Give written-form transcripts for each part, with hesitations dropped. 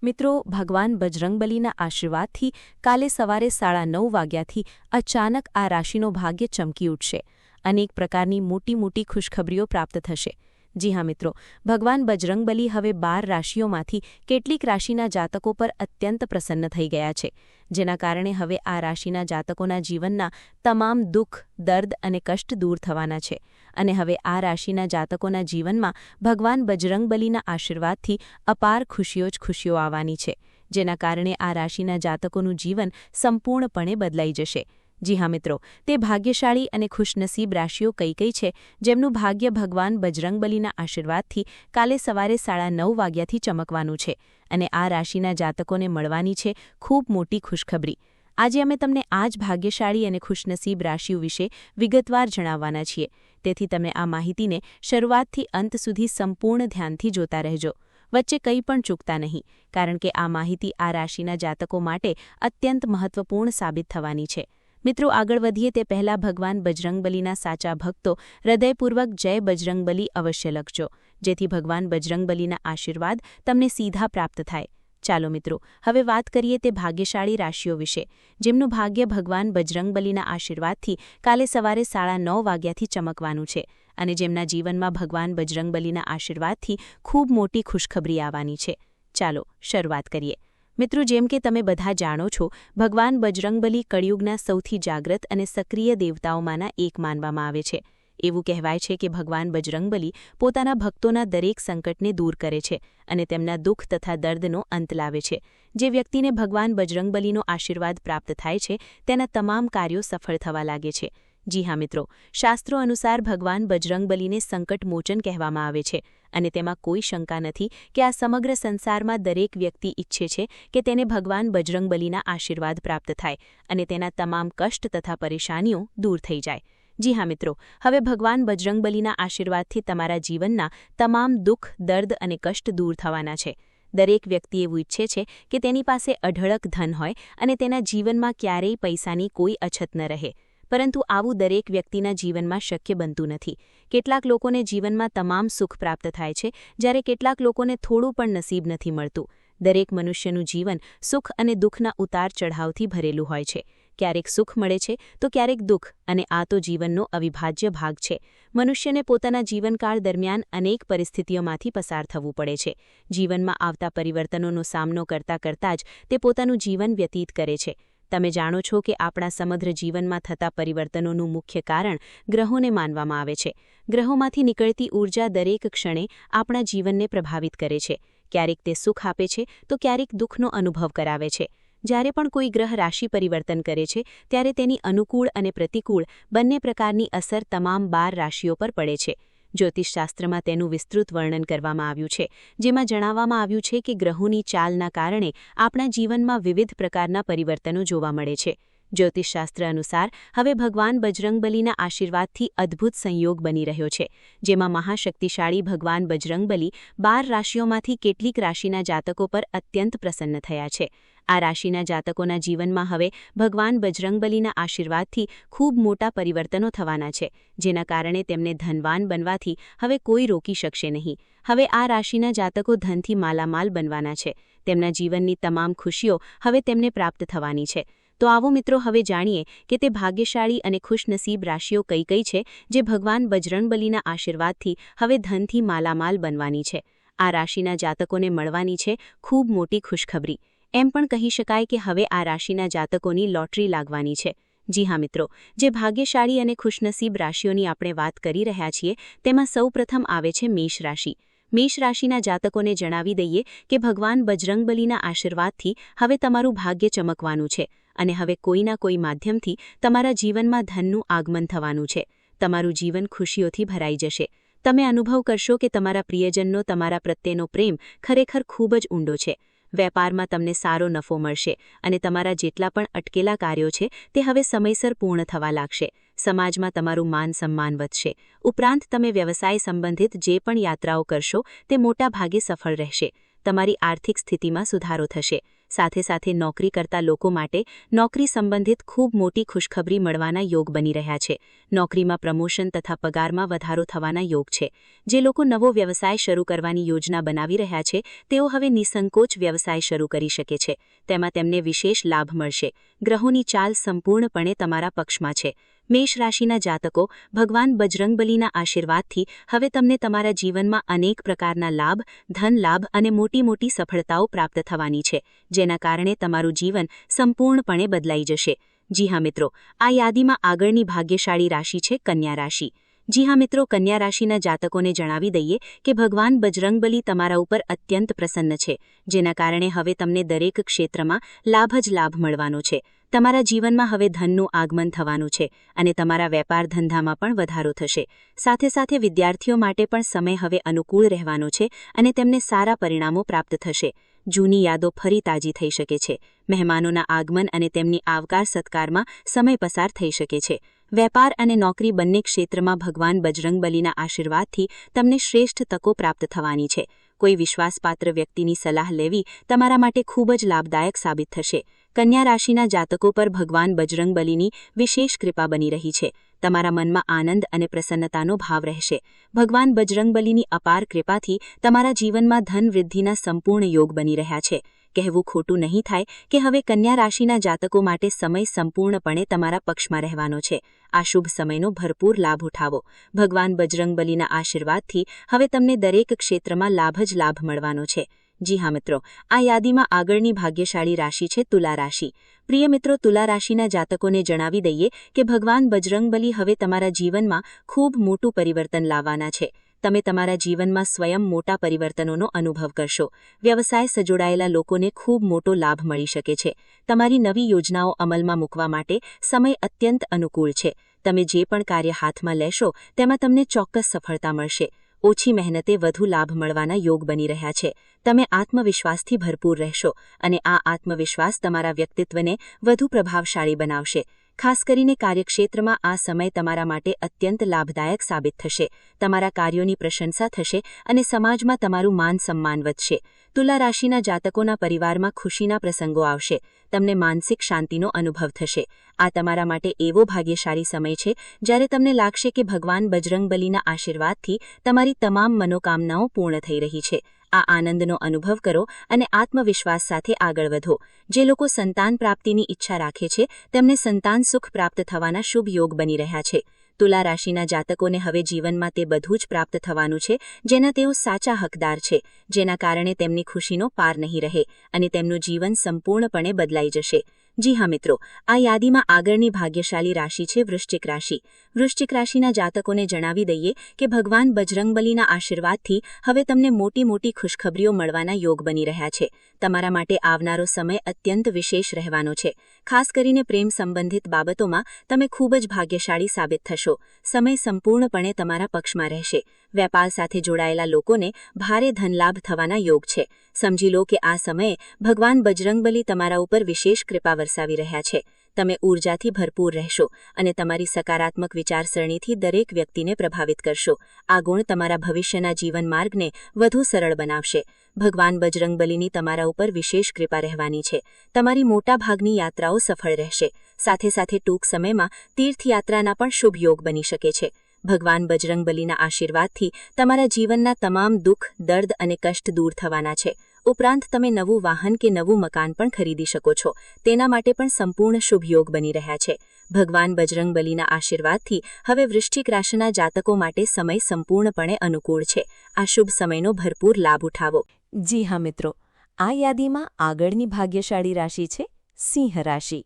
મિત્રો, ભગવાન બજરંગબલીના આશીર્વાદથી કાલે સવારે 9:30 વાગ્યાથી અચાનક આ રાશિનો ભાગ્ય ચમકી ઉઠશે. અનેક પ્રકારની મોટી મોટી ખુશખબરીઓ પ્રાપ્ત થશે. જી હા મિત્રો, ભગવાન બજરંગબલી હવે 12 રાશિઓમાંથી કેટલીક રાશિના જાતકો પર અત્યંત પ્રસન્ન થઈ ગયા છે, જેના કારણે હવે આ રાશિના જાતકોના જીવનના તમામ દુઃખ, દર્દ અને કષ્ટ દૂર થવાના છે. અને હવે આ રાશિના જાતકોના જીવનમાં ભગવાન બજરંગબલીના આશીર્વાદથી અપાર ખુશીઓ જ ખુશીઓ આવવાની છે, જેના કારણે આ રાશિના જાતકોનું જીવન સંપૂર્ણપણે બદલાઈ જશે. જી હા મિત્રો, તે ભાગ્યશાળી અને ખુશનસીબ રાશિઓ કઈ કઈ છે જેમનું ભાગ્ય ભગવાન બજરંગબલીના આશીર્વાદથી કાલે સવારે 9:30 વાગ્યાથી ચમકવાનું છે અને આ રાશિના જાતકોને મળવાની છે ખૂબ મોટી ખુશખબરી. આજે અમે તમને આ જ ભાગ્યશાળી અને ખુશનસીબ રાશિઓ વિશે વિગતવાર જણાવવાના છીએ, તેથી તમે આ માહિતીને શરૂઆતથી અંત સુધી સંપૂર્ણ ધ્યાનથી જોતા રહેજો. વચ્ચે કંઈ પણ ચૂકતા નહીં, કારણ કે આ માહિતી આ રાશિના જાતકો માટે અત્યંત મહત્વપૂર્ણ સાબિત થવાની છે. મિત્રો, આગળ વધીએ તે પહેલાં ભગવાન બજરંગબલીના સાચા ભક્તો હૃદયપૂર્વક જય બજરંગબલી અવશ્ય લખજો, જેથી ભગવાન બજરંગબલીના આશીર્વાદ તમને સીધા પ્રાપ્ત થાય. ચાલો મિત્રો, હવે વાત કરીએ તે ભાગ્યશાળી રાશિઓ વિશે, જેમનું ભાગ્ય ભગવાન બજરંગબલીના આશીર્વાદથી કાલે સવારે 9:30 વાગ્યાથી ચમકવાનું છે અને જેમના જીવનમાં ભગવાન બજરંગબલીના આશીર્વાદથી ખૂબ મોટી ખુશખબરી આવવાની છે. ચાલો શરૂઆત કરીએ. મિત્રો, જેમ કે તમે બધા જાણો છો, ભગવાન બજરંગબલી કળિયુગના સૌથી જાગ્રત અને સક્રિય દેવતાઓમાંના એક માનવામાં આવે છે. એવું કહેવાય છે કે ભગવાન બજરંગબલી પોતાના ભક્તોના દરેક સંકટને દૂર કરે છે અને તેમના દુઃખ તથા દર્દનો અંત લાવે છે. જે વ્યક્તિને ભગવાન બજરંગબલીનો આશીર્વાદ પ્રાપ્ત થાય છે, તેના તમામ કાર્યો સફળ થવા લાગે છે. જી હા મિત્રો, શાસ્ત્રો અનુસાર ભગવાન બજરંગબલીને સંકટમોચન કહેવામાં આવે છે અને તેમાં કોઈ શંકા નથી કે આ સમગ્ર સંસારમાં દરેક વ્યક્તિ ઈચ્છે છે કે તેને ભગવાન બજરંગબલીના આશીર્વાદ પ્રાપ્ત થાય અને તેના તમામ કષ્ટ તથા પરેશાનીઓ દૂર થઈ જાય. જી હા મિત્રો, હવે ભગવાન બજરંગબલીના આશીર્વાદથી તમારા જીવનના તમામ દુઃખ, દર્દ અને કષ્ટ દૂર થવાના છે. દરેક વ્યક્તિ એવું ઈચ્છે છે કે તેની પાસે અઢળક ધન હોય અને તેના જીવનમાં ક્યારેય પૈસાની કોઈ અછત ન રહે, પરંતુ આવું દરેક વ્યક્તિના જીવનમાં શક્ય બનતું નથી. કેટલાક લોકોને જીવનમાં તમામ સુખ પ્રાપ્ત થાય છે, જ્યારે કેટલાક લોકોને થોડું પણ નસીબ નથી મળતું. દરેક મનુષ્યનું જીવન સુખ અને દુઃખના ઉતાર ચઢાવથી ભરેલું હોય છે. ક્યારેક સુખ મળે છે તો ક્યારેક દુઃખ, અને આ તો જીવનનો અવિભાજ્ય ભાગ છે. મનુષ્યને પોતાના જીવનકાળ દરમિયાન અનેક પરિસ્થિતિઓમાંથી પસાર થવું પડે છે. જીવનમાં આવતા પરિવર્તનોનો સામનો કરતાં કરતાં જ તે પોતાનું જીવન વ્યતીત કરે છે. તમે જાણો છો કે આપણા સમગ્ર જીવનમાં થતા પરિવર્તનોનું મુખ્ય કારણ ગ્રહોને માનવામાં આવે છે. ગ્રહોમાંથી નીકળતી ઊર્જા દરેક ક્ષણે આપણા જીવનને પ્રભાવિત કરે છે. ક્યારેક તે સુખ આપે છે તો ક્યારેક દુઃખનો અનુભવ કરાવે છે. જ્યારે પણ કોઈ ગ્રહ રાશિ પરિવર્તન કરે છે, ત્યારે તેની અનુકૂળ અને પ્રતિકૂળ બંને પ્રકારની અસર તમામ 12 રાશિઓ પર પડે છે. જ્યોતિષશાસ્ત્રમાં તેનું વિસ્તૃત વર્ણન કરવામાં આવ્યું છે, જેમાં જણાવવામાં આવ્યું છે કે ગ્રહોની ચાલના કારણે આપણા જીવનમાં વિવિધ પ્રકારના પરિવર્તનો જોવા મળે છે. જ્યોતિષશાસ્ત્ર અનુસાર હવે ભગવાન બજરંગબલીના આશીર્વાદથી અદ્ભુત સંયોગ બની રહ્યો છે, જેમાં મહાશક્તિશાળી ભગવાન બજરંગબલી 12 રાશિઓમાંથી કેટલીક રાશિના જાતકો પર અત્યંત પ્રસન્ન થયા છે. આ રાશિના જાતકોના જીવનમાં હવે ભગવાન બજરંગબલીના આશીર્વાદથી ખૂબ મોટા પરિવર્તનો થવાના છે, જેના કારણે તેમને ધનવાન બનવાથી હવે કોઈ રોકી શકશે નહીં. હવે આ રાશિના જાતકો ધનથી માલામાલ બનવાના છે. તેમના જીવનની તમામ ખુશીઓ હવે તેમને પ્રાપ્ત થવાની છે. તો આવો મિત્રો, હવે જાણીએ કે તે ભાગ્યશાળી અને ખુશનસીબ રાશિઓ કઈ કઈ છે જે ભગવાન બજરંગબલીના આશીર્વાદથી હવે ધનથી માલામાલ બનવાની છે. આ રાશિના જાતકોને મળવાની છે ખૂબ મોટી ખુશખબરી. એમ પણ કહી શકાય કે હવે આ રાશિના જાતકોની લોટરી લાગવાની છે. જી હા મિત્રો, જે ભાગ્યશાળી અને ખુશનસીબ રાશિઓની આપણે વાત કરી રહ્યા છીએ, તેમાં સૌપ્રથમ આવે છે મેષ રાશિ. મેષ રાશિના જાતકોને જણાવી દઈએ કે ભગવાન બજરંગબલીના આશીર્વાદથી હવે તમારું ભાગ્ય ચમકવાનું છે અને હવે કોઈના કોઈ માધ્યમથી તમારા જીવનમાં ધનનું આગમન થવાનું છે. તમારું જીવન ખુશીઓથી ભરાઈ જશે. તમે અનુભવ કરશો કે તમારા પ્રિયજનનો તમારા પ્રત્યેનો પ્રેમ ખરેખર ખૂબ જ ઊંડો છે. વેપારમાં તમને સારો નફો મળશે અને તમારા જેટલા પણ અટકેલા કાર્યો છે તે હવે સમયસર પૂર્ણ થવા લાગશે. સમાજમાં તમારું માન સન્માન વધશે. ઉપરાંત તમે વ્યવસાય સંબંધિત જે પણ યાત્રાઓ કરશો તે મોટા ભાગે સફળ રહેશે. તમારી આર્થિક સ્થિતિમાં સુધારો થશે. સાથે સાથે નોકરી કરતા લોકો માટે નોકરી સંબંધિત ખૂબ મોટી ખુશખબરી મળવાના યોગ બની રહ્યા છે. નોકરીમાં પ્રમોશન તથા પગારમાં વધારો થવાના યોગ છે. જે લોકો નવો વ્યવસાય શરૂ કરવાની યોજના બનાવી રહ્યા છે તેઓ હવે નિસંકોચ વ્યવસાય શરૂ કરી શકે છે. તેમાં તેમને વિશેષ લાભ મળશે. ગ્રહોની ચાલ સંપૂર્ણપણે તમારા પક્ષમાં છે. મેષ રાશિના જાતકો, ભગવાન બજરંગબલીના આશીર્વાદથી હવે તમને તમારા જીવનમાં અનેક પ્રકારના લાભ, ધન લાભ અને મોટી મોટી સફળતાઓ પ્રાપ્ત થવાની છે, જેના કારણે તમારું જીવન સંપૂર્ણપણે બદલાઈ જશે. જી હા મિત્રો, આ યાદીમાં આગળની ભાગ્યશાળી રાશિ છે કન્યા રાશિ. જી હા મિત્રો, કન્યા રાશિના જાતકોને જણાવી દઈએ કે ભગવાન બજરંગબલી તમારા ઉપર અત્યંત પ્રસન્ન છે, જેના કારણે હવે તમને દરેક ક્ષેત્રમાં લાભ જ લાભ મળવાનો છે. તમારા જીવનમાં હવે ધનનું આગમન થવાનું છે અને તમારા વેપાર ધંધામાં પણ વધારો થશે. સાથે સાથે વિદ્યાર્થીઓ માટે પણ સમય હવે અનુકૂળ રહેવાનો છે અને તેમને સારા પરિણામો પ્રાપ્ત થશે. જૂની યાદો ફરી તાજી થઈ શકે છે. મહેમાનોના આગમન અને તેમની આવકાર સત્કારમાં સમય પસાર થઈ શકે છે. વેપાર અને નોકરી બંને ક્ષેત્રમાં ભગવાન બજરંગબલીના આશીર્વાદથી તમને શ્રેષ્ઠ તકો પ્રાપ્ત થવાની છે. કોઈ વિશ્વાસપાત્ર વ્યક્તિની સલાહ લેવી તમારા માટે ખૂબ જ લાભદાયક સાબિત થશે. કન્યા રાશિના જાતકો પર ભગવાન બજરંગબલીની વિશેષ કૃપા બની રહી છે. તમારા મનમાં આનંદ અને પ્રસન્નતાનો ભાવ રહેશે. ભગવાન બજરંગબલીની અપાર કૃપાથી તમારા જીવનમાં ધન વૃદ્ધિના સંપૂર્ણ યોગ બની રહ્યા છે. કહેવું ખોટું નહીં થાય કે હવે કન્યા રાશિના જાતકો માટે સમય સંપૂર્ણપણે તમારા પક્ષમાં રહેવાનો છે. આ શુભ સમયનો ભરપૂર લાભ ઉઠાવો. ભગવાન બજરંગબલીના આશીર્વાદથી હવે તમને દરેક ક્ષેત્રમાં લાભ જ લાભ મળવાનો છે. જી હા મિત્રો, આ યાદીમાં આગળની ભાગ્યશાળી રાશિ છે તુલા રાશિ. પ્રિય મિત્રો, તુલા રાશિના જાતકોને જણાવી દઈએ કે ભગવાન બજરંગબલી હવે તમારા જીવનમાં ખૂબ મોટું પરિવર્તન લાવવાના છે. તમે તમારા જીવનમાં સ્વયં મોટા પરિવર્તનોનો અનુભવ કરશો. વ્યવસાય સજોડાયેલા લોકોને ખૂબ મોટો લાભ મળી શકે છે. તમારી નવી યોજનાઓ અમલમાં મૂકવા માટે સમય અત્યંત અનુકૂળ છે. તમે જે પણ કાર્ય હાથમાં લેશો તેમાં તમને ચોક્કસ સફળતા મળશે. ઓછી મહેનતે વધુ લાભ મળવાના યોગ બની રહ્યા છે. તમે આત્મવિશ્વાસથી ભરપૂર રહેશો અને આ આત્મવિશ્વાસ તમારા વ્યક્તિત્વને વધુ પ્રભાવશાળી બનાવશે. ખાસ કરીને કાર્યક્ષેત્રમાં આ સમય તમારા માટે અત્યંત લાભદાયક સાબિત થશે. તમારા કાર્યોની પ્રશંસા થશે અને સમાજમાં તમારું માન સન્માન વધશે. તુલા રાશિના જાતકોના પરિવારમાં ખુશીના પ્રસંગો આવશે. તમને માનસિક શાંતિનો અનુભવ થશે. આ તમારા માટે એવો ભાગ્યશાળી સમય છે જ્યારે તમને લાગશે કે ભગવાન બજરંગબલીના આશીર્વાદથી તમારી તમામ મનોકામનાઓ પૂર્ણ થઈ રહી છે. આ આનંદનો અનુભવ કરો અને આત્મવિશ્વાસ સાથે આગળ વધો. જે લોકો સંતાન પ્રાપ્તિની ઈચ્છા રાખે છે તેમને સંતાન સુખ પ્રાપ્ત થવાના શુભ યોગ બની રહ્યા છે. તુલા રાશિના જાતકોને હવે જીવનમાં તે બધું જ પ્રાપ્ત થવાનું છે જેના તેઓ સાચા હકદાર છે, જેના કારણે તેમની ખુશીનો પાર નહીં રહે અને તેમનું જીવન સંપૂર્ણપણે બદલાઈ જશે. જી હા મિત્રો, આ યાદીમાં આગળની ભાગ્યશાળી રાશિ છે વૃશ્ચિક રાશિ. વૃશ્ચિક રાશિના જાતકોને જણાવી દઈએ કે ભગવાન બજરંગબલીના આશીર્વાદથી હવે તમને મોટી મોટી ખુશખબરીઓ મળવાના યોગ બની રહ્યા છે. તમારા માટે આવનારો સમય અત્યંત વિશેષ રહેવાનો છે. ખાસ કરીને પ્રેમ સંબંધિત બાબતોમાં તમે ખૂબ જ ભાગ્યશાળી સાબિત થશો. સમય સંપૂર્ણપણે તમારા પક્ષમાં રહેશે. વેપાર સાથે જોડાયેલા લોકોને ભારે ધનલાભ થવાના યોગ છે. સમજી લો કે આ સમયે ભગવાન બજરંગબલી તમારા ઉપર વિશેષ કૃપા વરસાવી રહ્યા છે. તમે ઊર્જાથી ભરપૂર રહેશો અને તમારી સકારાત્મક વિચારસરણીથી દરેક વ્યક્તિને પ્રભાવિત કરશો. આ ગુણ તમારા ભવિષ્યના જીવન માર્ગને વધુ સરળ બનાવશે. ભગવાન બજરંગબલીની તમારા ઉપર વિશેષ કૃપા રહેવાની છે. તમારી મોટાભાગની યાત્રાઓ સફળ રહેશે. સાથે સાથે ટૂંક સમયમાં તીર્થયાત્રાના પણ શુભ યોગ બની શકે છે. ભગવાન બજરંગબલીના આશીર્વાદથી તમારા જીવનના તમામ દુઃખ, દર્દ અને કષ્ટ દૂર થવાના છે. ઉપરાંત તમે નવું વાહન કે નવું મકાન પણ ખરીદી શકો છો. તેના માટે પણ સંપૂર્ણ શુભ યોગ બની રહ્યા છે. ભગવાન બજરંગબલીના આશીર્વાદથી હવે વૃશ્ચિક રાશિના જાતકો માટે સમય સંપૂર્ણપણે અનુકૂળ છે. આ શુભ સમયનો ભરપૂર લાભ ઉઠાવો. જી હા મિત્રો, આ યાદીમાં આગળની ભાગ્યશાળી રાશિ છે સિંહ રાશિ.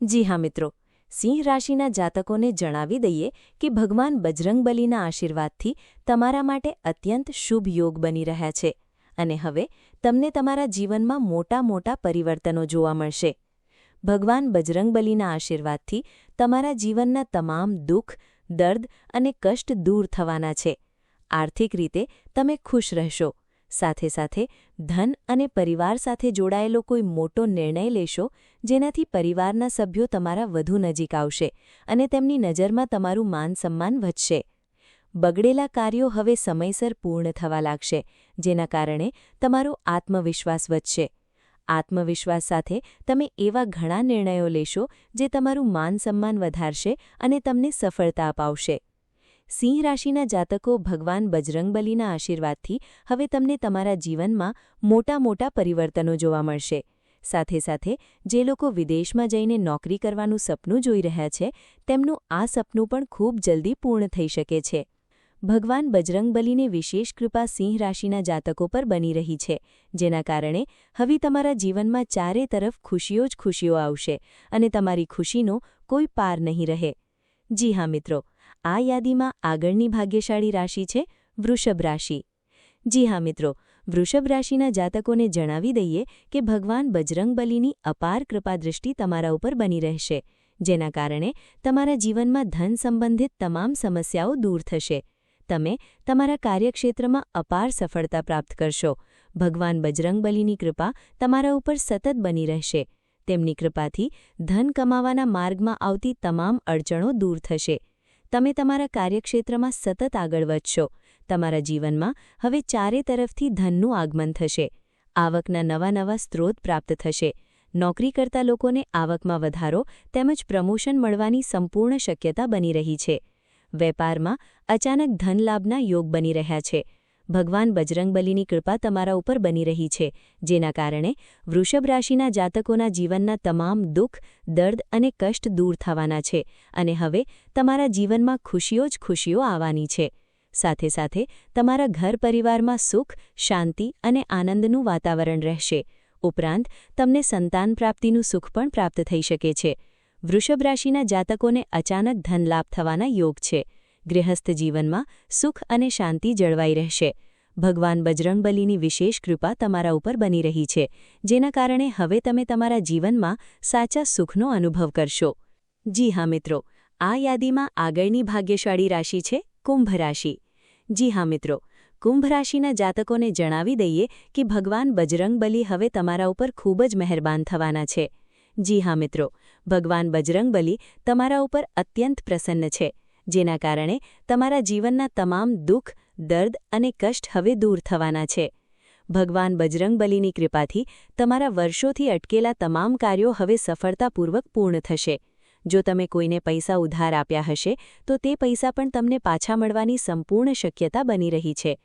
જી હા મિત્રો, સિંહ રાશિના જાતકોને જણાવી દઈએ કે ભગવાન બજરંગબલીના આશીર્વાદથી તમારા માટે અત્યંત શુભ યોગ બની રહ્યા છે અને હવે તમને તમારા જીવનમાં મોટા મોટા પરિવર્તનો જોવા મળશે. ભગવાન બજરંગબલીના આશીર્વાદથી તમારા જીવનના તમામ દુઃખ, દર્દ અને કષ્ટ દૂર થવાના છે. આર્થિક રીતે તમે ખુશ રહેશો. સાથે સાથે ધન અને પરિવાર સાથે જોડાયેલો કોઈ મોટો નિર્ણય લેશો જેનાથી પરિવારના સભ્યો તમારા વધુ નજીક આવશે અને તેમની નજરમાં તમારું માન સન્માન વધશે. બગડેલા કાર્યો હવે સમયસર પૂર્ણ થવા લાગશે, જેના કારણે તમારો આત્મવિશ્વાસ વધશે. આત્મવિશ્વાસ સાથે તમે એવા ઘણા નિર્ણયો લેશો જે તમારું માન-સન્માન વધારશે અને તમને સફળતા અપાવશે. સિંહ રાશિના જાતકો ભગવાન બજરંગબલીના આશીર્વાદથી હવે તમને તમારા જીવનમાં મોટા પરિવર્તનો જોવા મળશે. સાથે સાથે જે લોકો વિદેશમાં જઈને નોકરી કરવાનું સપનું જોઈ રહ્યા છે તેમનું આ સપનું પણ ખૂબ જલ્દી પૂર્ણ થઈ શકે છે. ભગવાન બજરંગબલીની વિશેષ કૃપા સિંહ રાશિના જાતકો પર બની રહી છે, જેના કારણે હવે તમારા જીવનમાં ચારે તરફ ખુશીઓ જ ખુશીઓ આવશે અને તમારી ખુશીનો કોઈ પાર નહીં રહે. જી હા મિત્રો, આ યાદીમાં આગળની ભાગ્યશાળી રાશિ છે વૃષભ રાશિ. જી હા મિત્રો, વૃષભ રાશિના જાતકોને જણાવી દઈએ કે ભગવાન બજરંગબલીની અપાર કૃપાદૃષ્ટિ તમારા ઉપર બની રહેશે, જેના કારણે તમારા જીવનમાં ધન સંબંધિત તમામ સમસ્યાઓ દૂર થશે. તમે તમારા કાર્યક્ષેત્રમાં અપાર સફળતા પ્રાપ્ત કરશો. ભગવાન બજરંગબલીની કૃપા તમારા ઉપર સતત બની રહેશે. તેમની કૃપાથી ધન કમાવાના માર્ગમાં આવતી તમામ અડચણો દૂર થશે. તમે તમારા કાર્યક્ષેત્રમાં સતત આગળ વધશો. તમારા જીવનમાં હવે ચારે તરફથી ધનનું આગમન થશે. આવકના નવા સ્ત્રોત પ્રાપ્ત થશે. નોકરી કરતા લોકોને આવકમાં વધારો તેમજ પ્રમોશન મળવાની સંપૂર્ણ શક્યતા બની રહી છે. વેપારમાં અચાનક ધનલાભના યોગ બની રહ્યા છે. ભગવાન બજરંગબલીની કૃપા તમારા ઉપર બની રહી છે, જેના કારણે વૃષભ રાશિના જાતકોના જીવનના તમામ દુઃખ, દર્દ અને કષ્ટ દૂર થવાના છે અને હવે તમારા જીવનમાં ખુશીઓ જ ખુશીઓ આવવાની છે. સાથે સાથે તમારા ઘર પરિવારમાં સુખ, શાંતિ અને આનંદનું વાતાવરણ રહેશે. ઉપરાંત તમને સંતાન પ્રાપ્તિનું સુખ પણ પ્રાપ્ત થઈ શકે છે. વૃષભ રાશિના જાતકોને અચાનક ધનલાભ થવાના યોગ છે. ગૃહસ્થ જીવનમાં સુખ અને શાંતિ જળવાઈ રહેશે. ભગવાન બજરંગબલીની વિશેષ કૃપા તમારા ઉપર બની રહી છે, જેના કારણે હવે તમે તમારા જીવનમાં સાચા સુખનો અનુભવ કરશો. જી હા મિત્રો, આ યાદીમાં આગળની ભાગ્યશાળી રાશિ છે કુંભ રાશિ. જી હા મિત્રો, કુંભ રાશિના જાતકોને જણાવી દઈએ કે ભગવાન બજરંગબલી હવે તમારા ઉપર ખૂબ જ મહેરબાન થવાના છે. જી હા મિત્રો, ભગવાન બજરંગબલી તમારા ઉપર અત્યંત પ્રસન્ન છે, જેના કારણે તમારા જીવનના તમામ દુઃખ, દર્દ અને કષ્ટ હવે દૂર થવાના છે. ભગવાન બજરંગબલીની કૃપાથી તમારા વર્ષોથી અટકેલા તમામ કાર્યો હવે સફળતાપૂર્વક પૂર્ણ થશે. જો તમે કોઈને પૈસા ઉધાર આપ્યા હશે તો તે પૈસા પણ તમને પાછા મળવાની સંપૂર્ણ શક્યતા બની રહી છે.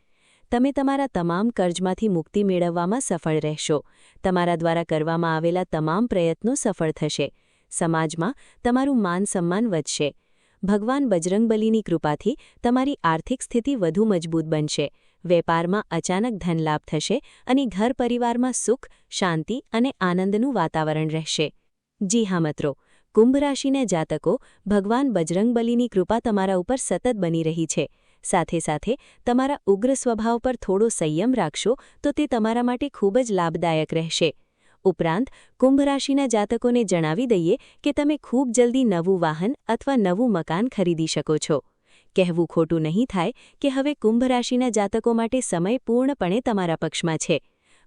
તમે તમારા તમામ કર્જમાંથી મુક્તિ મેળવવામાં સફળ રહેશો. તમારા દ્વારા કરવામાં આવેલા તમામ પ્રયત્નો સફળ થશે. સમાજમાં તમારું માન-સન્માન વધશે. ભગવાન બજરંગબલીની કૃપાથી તમારી આર્થિક સ્થિતિ વધુ મજબૂત બનશે. વેપારમાં અચાનક ધનલાભ થશે અને ઘર પરિવારમાં સુખ, શાંતિ અને આનંદનું વાતાવરણ રહેશે. જી હા મિત્રો, કુંભ રાશિના જાતકો ભગવાન બજરંગબલીની કૃપા તમારા ઉપર સતત બની રહી છે. સાથે સાથે તમારા ઉગ્ર સ્વભાવ પર થોડો સંયમ રાખશો તો તે તમારા માટે ખૂબ જ લાભદાયક રહેશે. ઉપરાંત કુંભ રાશિના જાતકોને જણાવી દઈએ કે તમે ખૂબ જલ્દી નવું વાહન અથવા નવું મકાન ખરીદી શકો છો. કહેવું ખોટું નહીં થાય કે હવે કુંભ રાશિના જાતકો માટે સમય પૂર્ણપણે તમારા પક્ષમાં છે.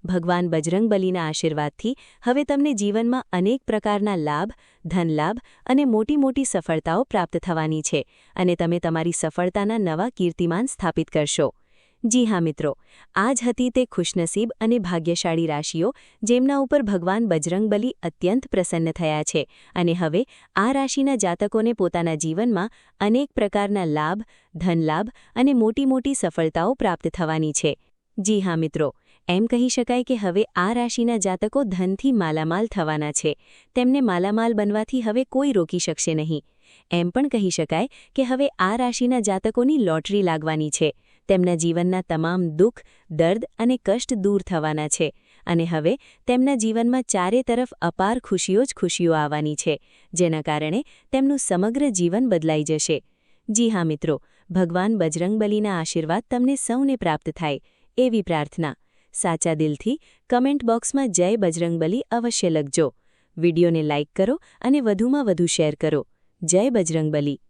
ભગવાન બજરંગબલીના આશીર્વાદથી હવે તમને જીવનમાં અનેક પ્રકારના લાભ, ધનલાભ અને મોટી સફળતાઓ પ્રાપ્ત થવાની છે અને તમે તમારી સફળતાના નવા કીર્તિમાન સ્થાપિત કરશો. જી હા મિત્રો, આ જ હતી તે ખુશનસીબ અને ભાગ્યશાળી રાશિઓ જેમના ઉપર ભગવાન બજરંગબલી અત્યંત પ્રસન્ન થયા છે અને હવે આ રાશિના જાતકોને પોતાના જીવનમાં અનેક પ્રકારના લાભ, ધનલાભ અને મોટી સફળતાઓ પ્રાપ્ત થવાની છે. જી હા મિત્રો, એમ કહી શકાય કે હવે આ રાશિના જાતકો ધનથી માલામાલ થવાના છે. તેમને માલામાલ બનવાથી હવે કોઈ રોકી શકશે નહીં. એમ પણ કહી શકાય કે હવે આ રાશિના જાતકોની લોટરી લાગવાની છે. તેમના જીવનના તમામ દુઃખ, દર્દ અને કષ્ટ દૂર થવાના છે અને હવે તેમના જીવનમાં ચારે તરફ અપાર ખુશીઓ જ ખુશીઓ આવવાની છે, જેના કારણે તેમનું સમગ્ર જીવન બદલાઈ જશે. જી હા મિત્રો, ભગવાન બજરંગબલીના આશીર્વાદ તમને સૌને પ્રાપ્ત થાય એવી પ્રાર્થના. સાચા દિલથી કમેન્ટ બોક્સમાં જય બજરંગબલી અવશ્ય લખજો. વિડીયોને લાઇક કરો અને વધુમાં વધુ શેર કરો. જય બજરંગબલી.